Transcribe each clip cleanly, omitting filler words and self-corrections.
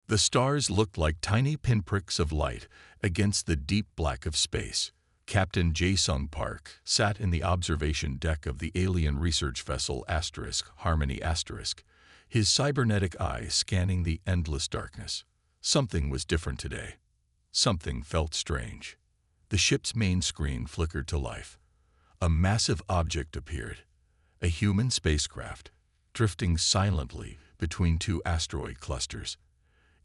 The stars looked like tiny pinpricks of light against the deep black of space. Captain Jae-sung Park sat in the observation deck of the alien research vessel Harmony *, his cybernetic eye scanning the endless darkness. Something was different today. Something felt strange. The ship's main screen flickered to life. A massive object appeared, a human spacecraft, drifting silently between two asteroid clusters.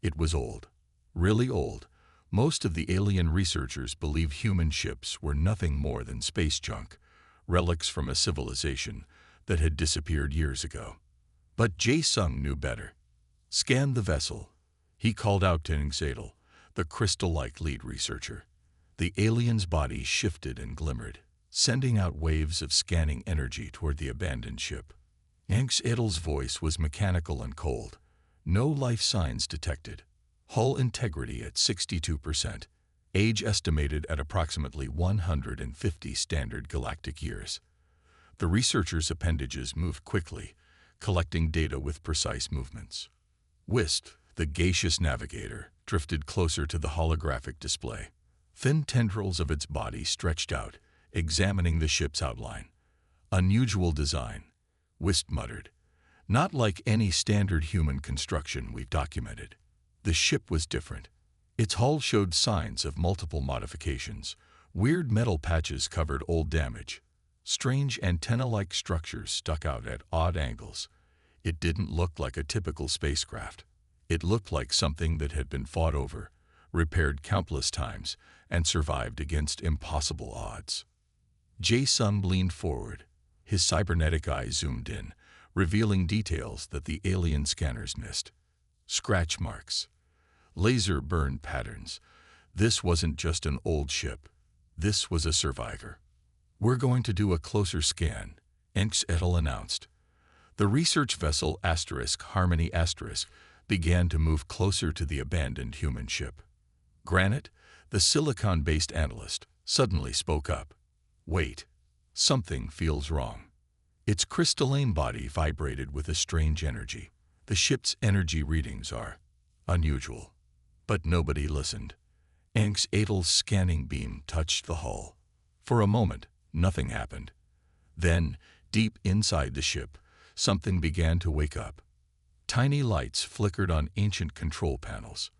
It was old, really old. Most of the alien researchers believed human ships were nothing more than space junk, relics from a civilization that had disappeared years ago. But Jae-sung knew better. Scan the vessel, he called out to Ng-Sadel, the crystal-like lead researcher. The alien's body shifted and glimmered, sending out waves of scanning energy toward the abandoned ship. Ng-Sadel's voice was mechanical and cold. No life signs detected. Hull integrity at 62%. Age estimated at approximately 150 standard galactic years. The researchers' appendages moved quickly, collecting data with precise movements. Wisp, the gaseous navigator, drifted closer to the holographic display. Thin tendrils of its body stretched out, examining the ship's outline. Unusual design, Wisp muttered. Not like any standard human construction we've documented. The ship was different. Its hull showed signs of multiple modifications. Weird metal patches covered old damage. Strange antenna-like structures stuck out at odd angles. It didn't look like a typical spacecraft. It looked like something that had been fought over, repaired countless times, and survived against impossible odds. Jae-sung leaned forward. His cybernetic eye zoomed in, revealing details that the alien scanners missed. Scratch marks, laser burn patterns. This wasn't just an old ship. This was a survivor. We're going to do a closer scan, Ng-Sadel announced. The research vessel Harmony began to move closer to the abandoned human ship. Granite, the silicon-based analyst, suddenly spoke up. Wait, something feels wrong. Its crystalline body vibrated with a strange energy. The ship's energy readings are unusual. But nobody listened. Ng-Sadel's scanning beam touched the hull. For a moment, nothing happened. Then, deep inside the ship, something began to wake up. Tiny lights flickered on ancient control panels.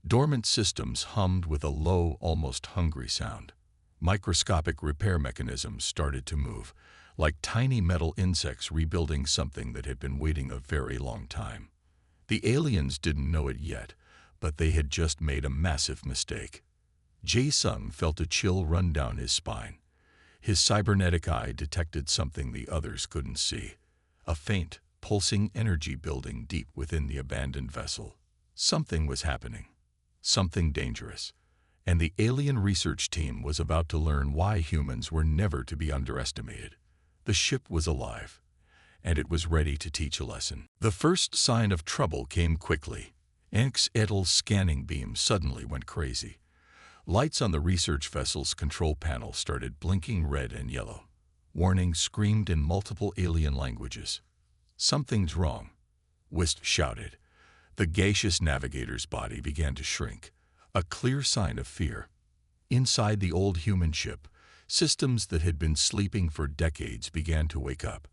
Dormant systems hummed with a low, almost hungry sound. Microscopic repair mechanisms started to move, like tiny metal insects rebuilding something that had been waiting a very long time. The aliens didn't know it yet, but they had just made a massive mistake. Jae-sung felt a chill run down his spine. His cybernetic eye detected something the others couldn't see. A faint, pulsing energy building deep within the abandoned vessel. Something was happening. Something dangerous. And the alien research team was about to learn why humans were never to be underestimated. The ship was alive, and it was ready to teach a lesson. The first sign of trouble came quickly. Ng-Sadel's scanning beam suddenly went crazy. Lights on the research vessel's control panel started blinking red and yellow. Warnings screamed in multiple alien languages. Something's wrong, Wisp shouted. The gaseous navigator's body began to shrink, a clear sign of fear. Inside the old human ship, systems that had been sleeping for decades began to wake up.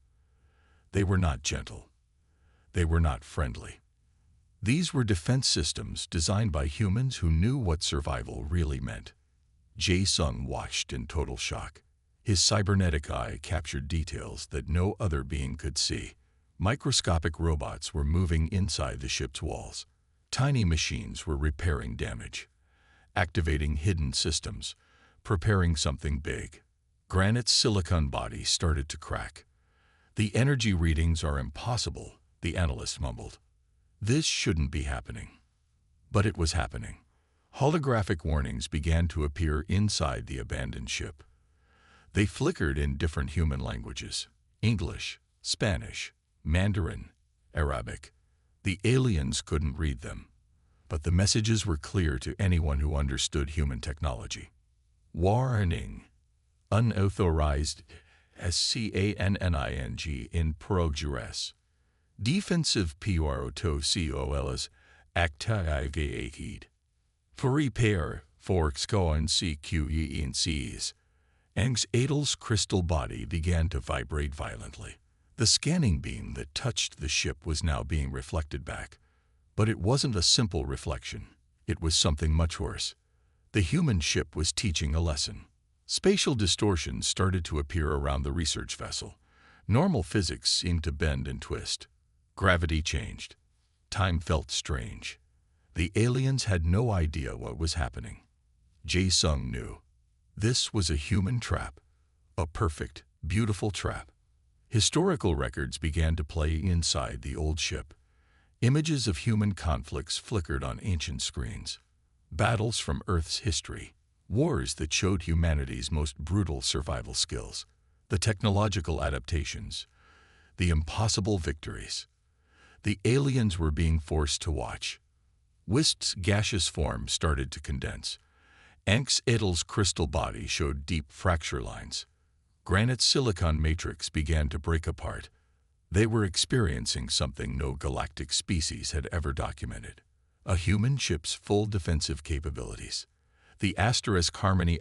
They were not gentle. They were not friendly. These were defense systems designed by humans who knew what survival really meant. Jae-sung watched in total shock. His cybernetic eye captured details that no other being could see. Microscopic robots were moving inside the ship's walls. Tiny machines were repairing damage, activating hidden systems, preparing something big. Granite's silicon body started to crack. The energy readings are impossible, the analyst mumbled. This shouldn't be happening. But it was happening. Holographic warnings began to appear inside the abandoned ship. They flickered in different human languages: English, Spanish, Mandarin, Arabic. The aliens couldn't read them, but the messages were clear to anyone who understood human technology. Warning. Unauthorized scanning in progress. Defensive protocols activated. For repair, Forks go and CQENCs. Ang's Adel's crystal body began to vibrate violently. The scanning beam that touched the ship was now being reflected back. But it wasn't a simple reflection. It was something much worse. The human ship was teaching a lesson. Spatial distortions started to appear around the research vessel. Normal physics seemed to bend and twist. Gravity changed. Time felt strange. The aliens had no idea what was happening. Jae-sung knew. This was a human trap. A perfect, beautiful trap. Historical records began to play inside the old ship. Images of human conflicts flickered on ancient screens. Battles from Earth's history. Wars that showed humanity's most brutal survival skills. The technological adaptations. The impossible victories. The aliens were being forced to watch. Wist's gaseous form started to condense. Ank's Edel's crystal body showed deep fracture lines. Granite's silicon matrix began to break apart. They were experiencing something no galactic species had ever documented. A human ship's full defensive capabilities. The Harmony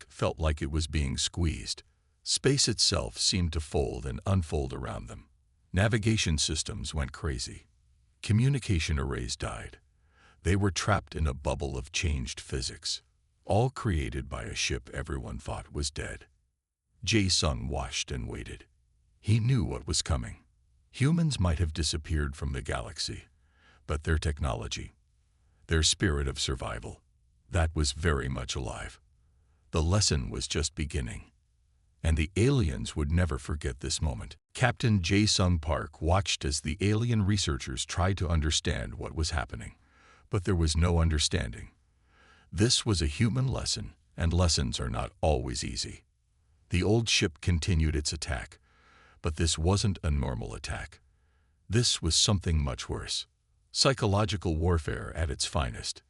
felt like it was being squeezed. Space itself seemed to fold and unfold around them. Navigation systems went crazy. Communication arrays died. They were trapped in a bubble of changed physics, all created by a ship everyone thought was dead. Jae-sung watched and waited. He knew what was coming. Humans might have disappeared from the galaxy, but their technology, their spirit of survival, that was very much alive. The lesson was just beginning. And the aliens would never forget this moment. Captain Jae-sung Park watched as the alien researchers tried to understand what was happening. But there was no understanding. This was a human lesson, and lessons are not always easy. The old ship continued its attack. But this wasn't a normal attack. This was something much worse. Psychological warfare at its finest.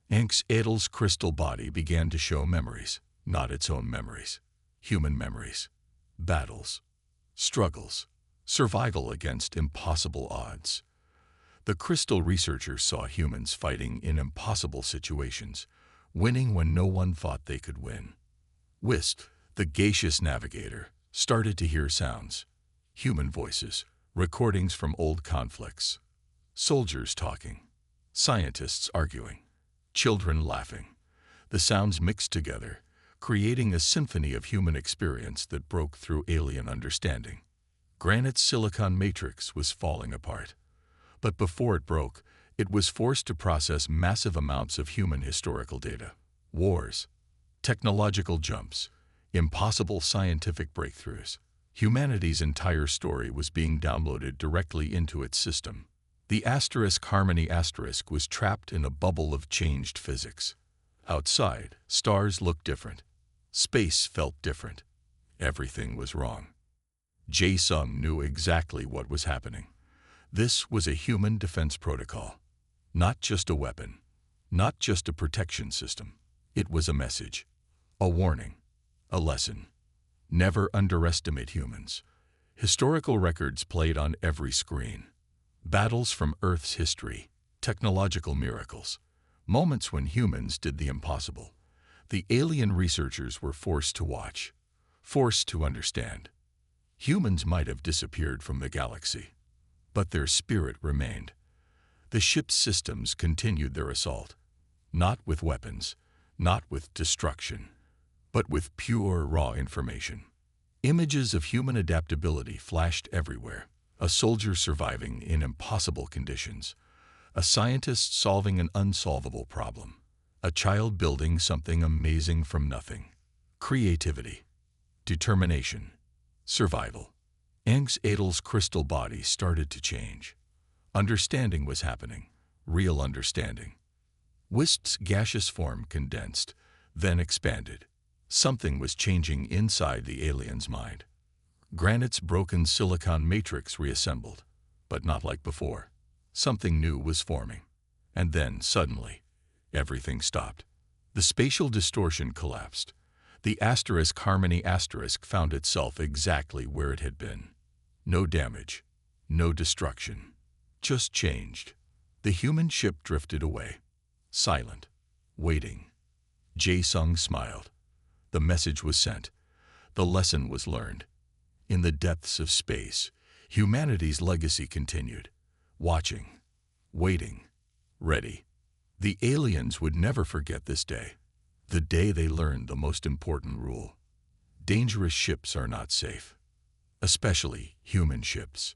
Ank's Edel's crystal body began to show memories, not its own memories. Human memories. Battles. Struggles. Survival against impossible odds. The crystal researchers saw humans fighting in impossible situations, winning when no one thought they could win. Wist, the gaseous navigator, started to hear sounds. Human voices, recordings from old conflicts. Soldiers talking. Scientists arguing. Children laughing. The sounds mixed together, creating a symphony of human experience that broke through alien understanding. Granite's silicon matrix was falling apart. But before it broke, it was forced to process massive amounts of human historical data. Wars, technological jumps, impossible scientific breakthroughs. Humanity's entire story was being downloaded directly into its system. The Harmony was trapped in a bubble of changed physics. Outside, stars looked different. Space felt different. Everything was wrong. Jae-sung knew exactly what was happening. This was a human defense protocol. Not just a weapon. Not just a protection system. It was a message. A warning. A lesson. Never underestimate humans. Historical records played on every screen. Battles from Earth's history. Technological miracles. Moments when humans did the impossible. The alien researchers were forced to watch. Forced to understand. Humans might have disappeared from the galaxy, but their spirit remained. The ship's systems continued their assault. Not with weapons, not with destruction, but with pure, raw information. Images of human adaptability flashed everywhere. A soldier surviving in impossible conditions. A scientist solving an unsolvable problem. A child building something amazing from nothing. Creativity. Determination. Survival. Ank's Edel's crystal body started to change. Understanding was happening. Real understanding. Wist's gaseous form condensed, then expanded. Something was changing inside the alien's mind. Granite's broken silicon matrix reassembled, but not like before. Something new was forming. And then, suddenly, everything stopped. The spatial distortion collapsed. The Harmony found itself exactly where it had been. No damage, no destruction, just changed. The human ship drifted away, silent, waiting. Jae-sung smiled. The message was sent. The lesson was learned. In the depths of space, humanity's legacy continued. Watching, waiting, ready. The aliens would never forget this day. The day they learned the most important rule. Dangerous ships are not safe. Especially human ships.